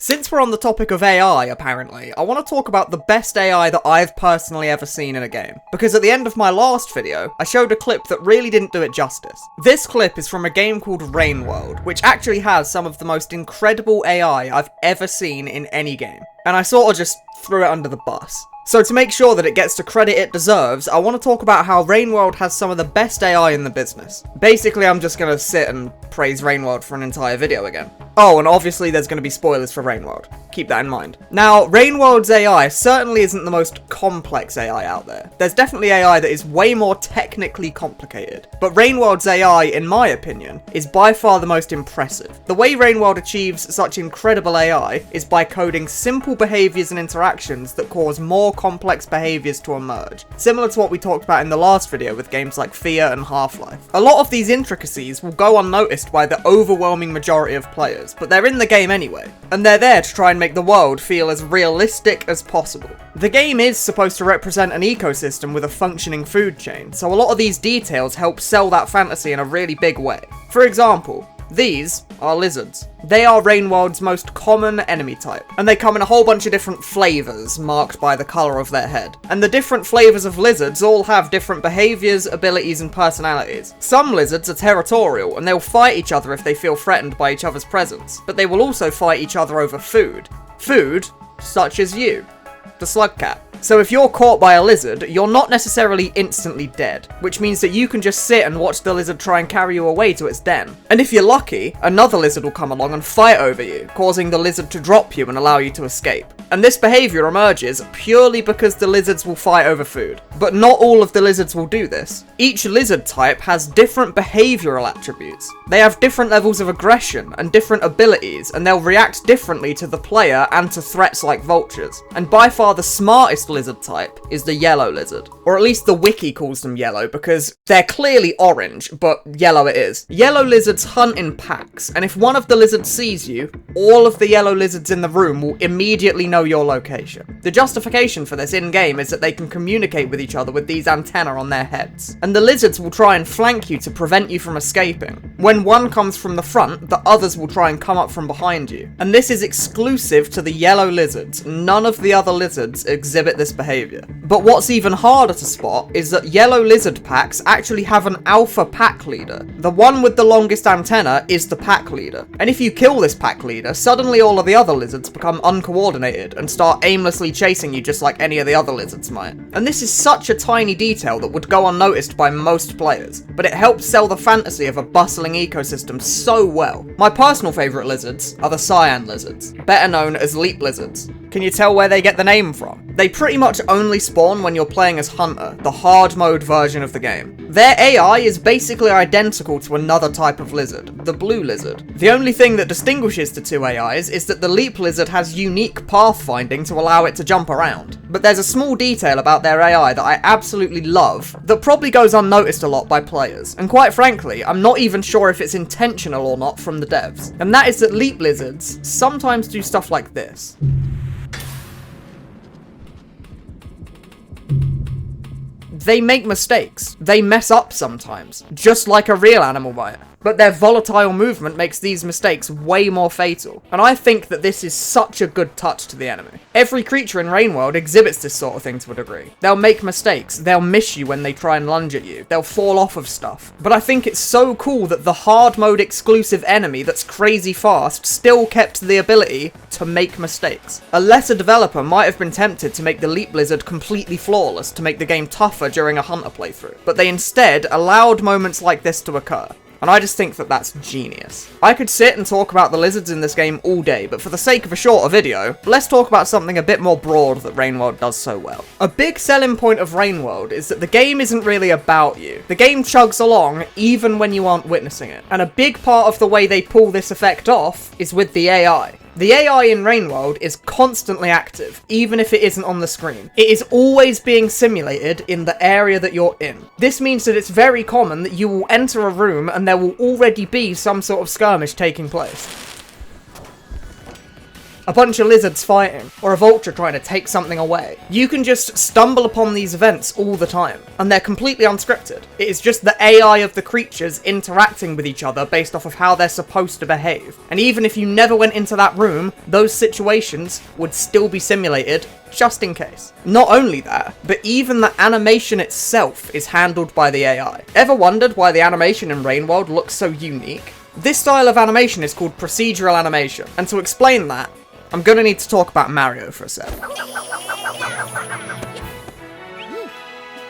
Since we're on the topic of AI, apparently, I want to talk about the best AI that I've personally ever seen in a game. Because at the end of my last video, I showed a clip that really didn't do it justice. This clip is from a game called Rain World, which actually has some of the most incredible AI I've ever seen in any game. And I sort of just threw it under the bus. So to make sure that it gets the credit it deserves, I want to talk about how Rain World has some of the best AI in the business. Basically, I'm just going to sit and praise Rain World for an entire video again. Oh, and obviously there's going to be spoilers for Rain World. Keep that in mind. Now, Rain World's AI certainly isn't the most complex AI out there. There's definitely AI that is way more technically complicated. But Rain World's AI, in my opinion, is by far the most impressive. The way Rain World achieves such incredible AI is by coding simple behaviors and interactions that cause more complex behaviors to emerge, similar to what we talked about in the last video with games like Fear and Half-Life. A lot of these intricacies will go unnoticed by the overwhelming majority of players, but they're in the game anyway, and they're there to try and make the world feel as realistic as possible. The game is supposed to represent an ecosystem with a functioning food chain, so a lot of these details help sell that fantasy in a really big way. For example, these are lizards. They are Rain World's most common enemy type, and they come in a whole bunch of different flavours, marked by the colour of their head. And the different flavours of lizards all have different behaviours, abilities, and personalities. Some lizards are territorial, and they'll fight each other if they feel threatened by each other's presence, but they will also fight each other over food. Food, such as you, the slug cat. So if you're caught by a lizard, you're not necessarily instantly dead, which means that you can just sit and watch the lizard try and carry you away to its den. And if you're lucky, another lizard will come along and fight over you, causing the lizard to drop you and allow you to escape. And this behaviour emerges purely because the lizards will fight over food. But not all of the lizards will do this. Each lizard type has different behavioural attributes. They have different levels of aggression and different abilities, and they'll react differently to the player and to threats like vultures. And by far the smartest lizard type is the yellow lizard. Or at least the wiki calls them yellow, because they're clearly orange, but yellow it is. Yellow lizards hunt in packs, and if one of the lizards sees you, all of the yellow lizards in the room will immediately know your location. The justification for this in-game is that they can communicate with each other with these antennae on their heads, and the lizards will try and flank you to prevent you from escaping. When one comes from the front, the others will try and come up from behind you. And this is exclusive to the yellow lizards. None of the other lizards exhibit this behavior. But what's even harder to spot is that yellow lizard packs actually have an alpha pack leader. The one with the longest antenna is the pack leader. And if you kill this pack leader, suddenly all of the other lizards become uncoordinated and start aimlessly chasing you just like any of the other lizards might. And this is such a tiny detail that would go unnoticed by most players, but it helps sell the fantasy of a bustling ecosystem so well. My personal favourite lizards are the cyan lizards, better known as leap lizards. Can you tell where they get the name from? They pretty much only spawn when you're playing as Hunter, the hard mode version of the game. Their AI is basically identical to another type of lizard, the blue lizard. The only thing that distinguishes the two AIs is that the leap lizard has unique pathfinding to allow it to jump around. But there's a small detail about their AI that I absolutely love that probably goes unnoticed a lot by players. And quite frankly, I'm not even sure if it's intentional or not from the devs. And that is that leap lizards sometimes do stuff like this. They make mistakes. They mess up sometimes, just like a real animal might. But their volatile movement makes these mistakes way more fatal. And I think that this is such a good touch to the enemy. Every creature in Rain World exhibits this sort of thing to a degree. They'll make mistakes, they'll miss you when they try and lunge at you, they'll fall off of stuff. But I think it's so cool that the hard mode exclusive enemy that's crazy fast still kept the ability to make mistakes. A lesser developer might have been tempted to make the leap lizard completely flawless to make the game tougher during a hunter playthrough, but they instead allowed moments like this to occur. And I just think that that's genius. I could sit and talk about the lizards in this game all day, but for the sake of a shorter video, let's talk about something a bit more broad that Rain World does so well. A big selling point of Rain World is that the game isn't really about you. The game chugs along even when you aren't witnessing it. And a big part of the way they pull this effect off is with the AI. The AI in Rain World is constantly active, even if it isn't on the screen. It is always being simulated in the area that you're in. This means that it's very common that you will enter a room and there will already be some sort of skirmish taking place. a bunch of lizards fighting, or a vulture trying to take something away. You can just stumble upon these events all the time, and they're completely unscripted. It is just the AI of the creatures interacting with each other based off of how they're supposed to behave. And even if you never went into that room, those situations would still be simulated, just in case. Not only that, but even the animation itself is handled by the AI. Ever wondered why the animation in Rainworld looks so unique? This style of animation is called procedural animation, and to explain that, I'm gonna need to talk about Mario for a sec.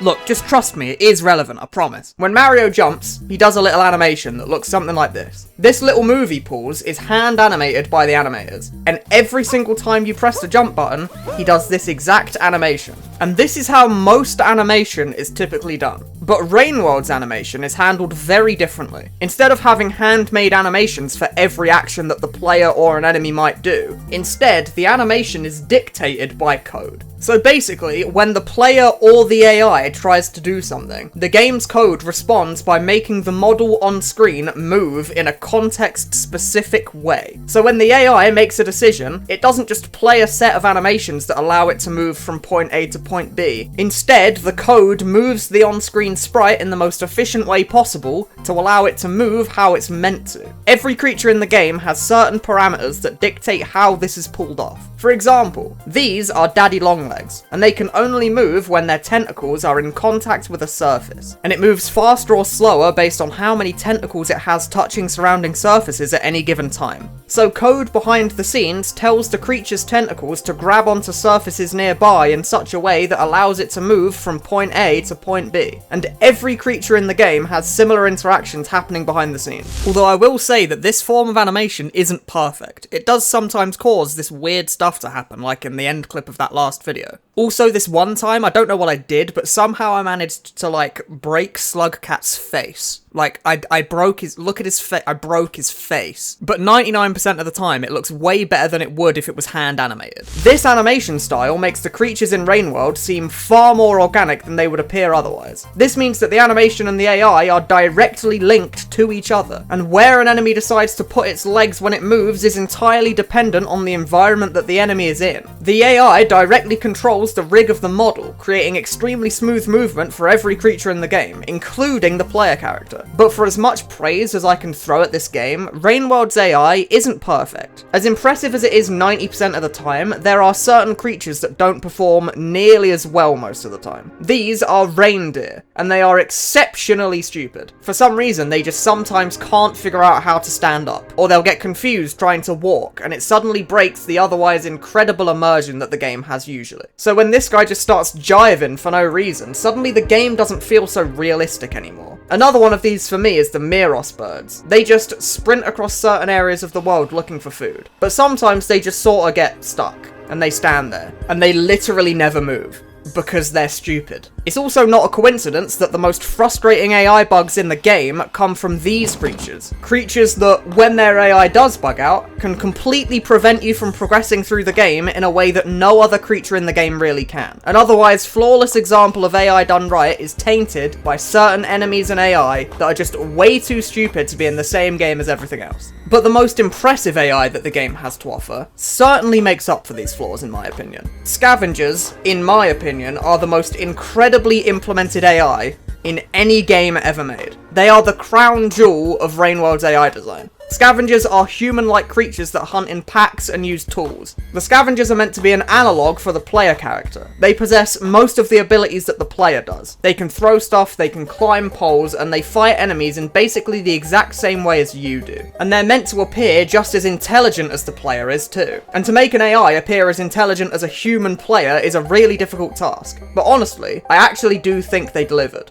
Look, just trust me, it is relevant, I promise. When Mario jumps, he does a little animation that looks something like this. This little move he pulls is hand animated by the animators, and every single time you press the jump button, he does this exact animation. And this is how most animation is typically done. But Rainworld's animation is handled very differently. Instead of having handmade animations for every action that the player or an enemy might do, instead, the animation is dictated by code. So basically, when the player or the AI tries to do something, the game's code responds by making the model on screen move in a context-specific way. So when the AI makes a decision, it doesn't just play a set of animations that allow it to move from point A to point B. Instead, the code moves the on-screen sprite in the most efficient way possible to allow it to move how it's meant to. Every creature in the game has certain parameters that dictate how this is pulled off. For example, these are daddy longlegs, and they can only move when their tentacles are in contact with a surface, and it moves faster or slower based on how many tentacles it has touching surrounding surfaces at any given time. So code behind the scenes tells the creature's tentacles to grab onto surfaces nearby in such a way that allows it to move from point A to point B, and every creature in the game has similar interactions happening behind the scenes. Although I will say that this form of animation isn't perfect. It does sometimes cause this weird stuff to happen, like in the end clip of that last video. Also, this one time, I don't know what I did, but somehow I managed to, like, break Slugcat's face. Like, I broke his, look at his face, I broke his face. But 99% of the time, it looks way better than it would if it was hand animated. This animation style makes the creatures in Rainworld seem far more organic than they would appear otherwise. This means that the animation and the AI are directly linked to each other, and where an enemy decides to put its legs when it moves is entirely dependent on the environment that the enemy is in. The AI directly controls the rig of the model, creating extremely smooth movement for every creature in the game, including the player character. But for as much praise as I can throw at this game, Rainworld's AI isn't perfect. As impressive as it is 90% of the time, there are certain creatures that don't perform nearly as well most of the time. These are reindeer, and they are exceptionally stupid. For some reason, they just sometimes can't figure out how to stand up, or they'll get confused trying to walk, and it suddenly breaks the otherwise incredible immersion that the game has usually. So when this guy just starts jiving for no reason, suddenly the game doesn't feel so realistic anymore. Another one of these for me is the Miros birds. They just sprint across certain areas of the world looking for food. But sometimes they just sorta get stuck, and they stand there, and they literally never move, because they're stupid. It's also not a coincidence that the most frustrating AI bugs in the game come from these creatures. Creatures that, when their AI does bug out, can completely prevent you from progressing through the game in a way that no other creature in the game really can. An otherwise flawless example of AI done right is tainted by certain enemies and AI that are just way too stupid to be in the same game as everything else. But the most impressive AI that the game has to offer certainly makes up for these flaws in my opinion. Scavengers, in my opinion, are the most incredibly implemented AI in any game ever made. They are the crown jewel of Rainworld's AI design. Scavengers are human-like creatures that hunt in packs and use tools. The Scavengers are meant to be an analogue for the player character. They possess most of the abilities that the player does. They can throw stuff, they can climb poles, and they fight enemies in basically the exact same way as you do. And they're meant to appear just as intelligent as the player is too. And to make an AI appear as intelligent as a human player is a really difficult task. But honestly, I actually do think they delivered.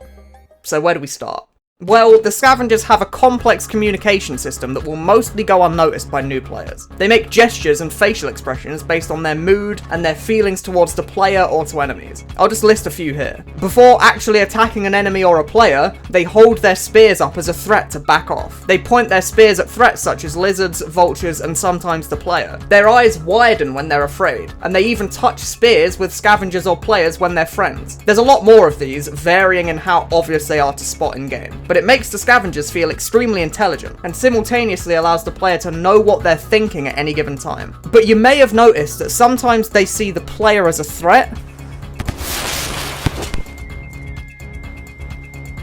So where do we start? Well, the Scavengers have a complex communication system that will mostly go unnoticed by new players. They make gestures and facial expressions based on their mood and their feelings towards the player or to enemies. I'll just list a few here. Before actually attacking an enemy or a player, they hold their spears up as a threat to back off. They point their spears at threats such as lizards, vultures, and sometimes the player. Their eyes widen when they're afraid, and they even touch spears with Scavengers or players when they're friends. There's a lot more of these, varying in how obvious they are to spot in game. but it makes the scavengers feel extremely intelligent, and simultaneously allows the player to know what they're thinking at any given time. But you may have noticed that sometimes they see the player as a threat,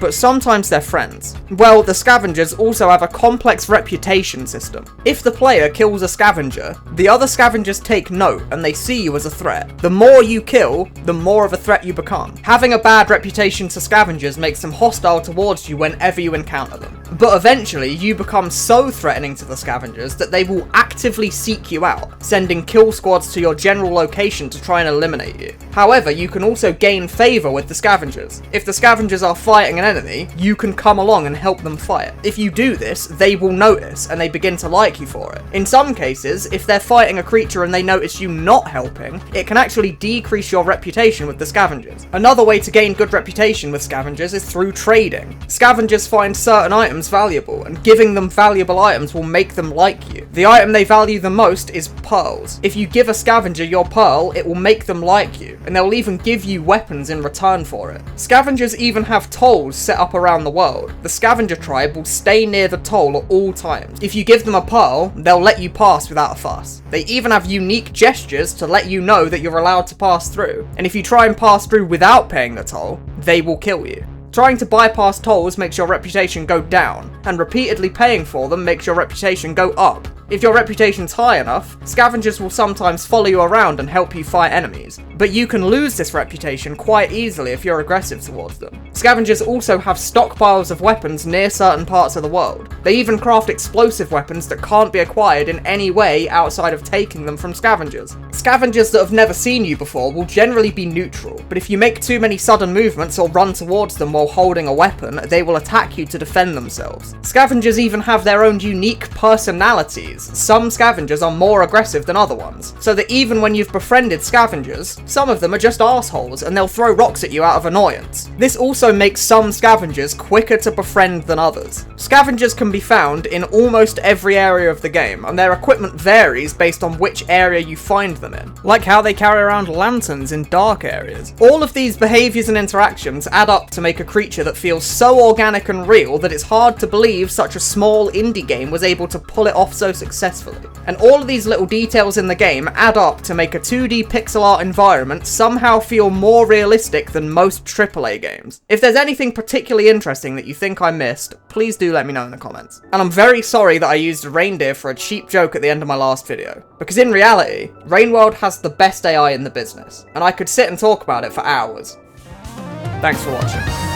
but sometimes they're friends. Well, the scavengers also have a complex reputation system. If the player kills a scavenger, the other scavengers take note and they see you as a threat. The more you kill, the more of a threat you become. Having a bad reputation to scavengers makes them hostile towards you whenever you encounter them. But eventually, you become so threatening to the scavengers that they will actively seek you out, sending kill squads to your general location to try and eliminate you. However, you can also gain favour with the scavengers. If the scavengers are fighting an enemy, you can come along and help them fight. If you do this, they will notice and they begin to like you for it. In some cases, if they're fighting a creature and they notice you not helping, it can actually decrease your reputation with the scavengers. Another way to gain good reputation with scavengers is through trading. Scavengers find certain items valuable, and giving them valuable items will make them like you. The item they value the most is pearls. If you give a scavenger your pearl, it will make them like you, and they'll even give you weapons in return for it. Scavengers even have tolls set up around the world. The scavenger tribe will stay near the toll at all times. If you give them a pearl, they'll let you pass without a fuss. They even have unique gestures to let you know that you're allowed to pass through, and if you try and pass through without paying the toll, they will kill you. Trying to bypass tolls makes your reputation go down, and repeatedly paying for them makes your reputation go up. If your reputation's high enough, scavengers will sometimes follow you around and help you fight enemies, but you can lose this reputation quite easily if you're aggressive towards them. Scavengers also have stockpiles of weapons near certain parts of the world. They even craft explosive weapons that can't be acquired in any way outside of taking them from scavengers. Scavengers that have never seen you before will generally be neutral, but if you make too many sudden movements or run towards them while holding a weapon, they will attack you to defend themselves. Scavengers even have their own unique personalities. Some scavengers are more aggressive than other ones, so that even when you've befriended scavengers, some of them are just assholes and they'll throw rocks at you out of annoyance. This also makes some scavengers quicker to befriend than others. Scavengers can be found in almost every area of the game, and their equipment varies based on which area you find them in, like how they carry around lanterns in dark areas. All of these behaviours and interactions add up to make a creature that feels so organic and real that it's hard to believe such a small indie game was able to pull it off so successfully. And all of these little details in the game add up to make a 2D pixel art environment somehow feel more realistic than most AAA games. If there's anything particularly interesting that you think I missed, please do let me know in the comments. And I'm very sorry that I used a reindeer for a cheap joke at the end of my last video, because in reality, Rainworld has the best AI in the business, and I could sit and talk about it for hours. Thanks for watching.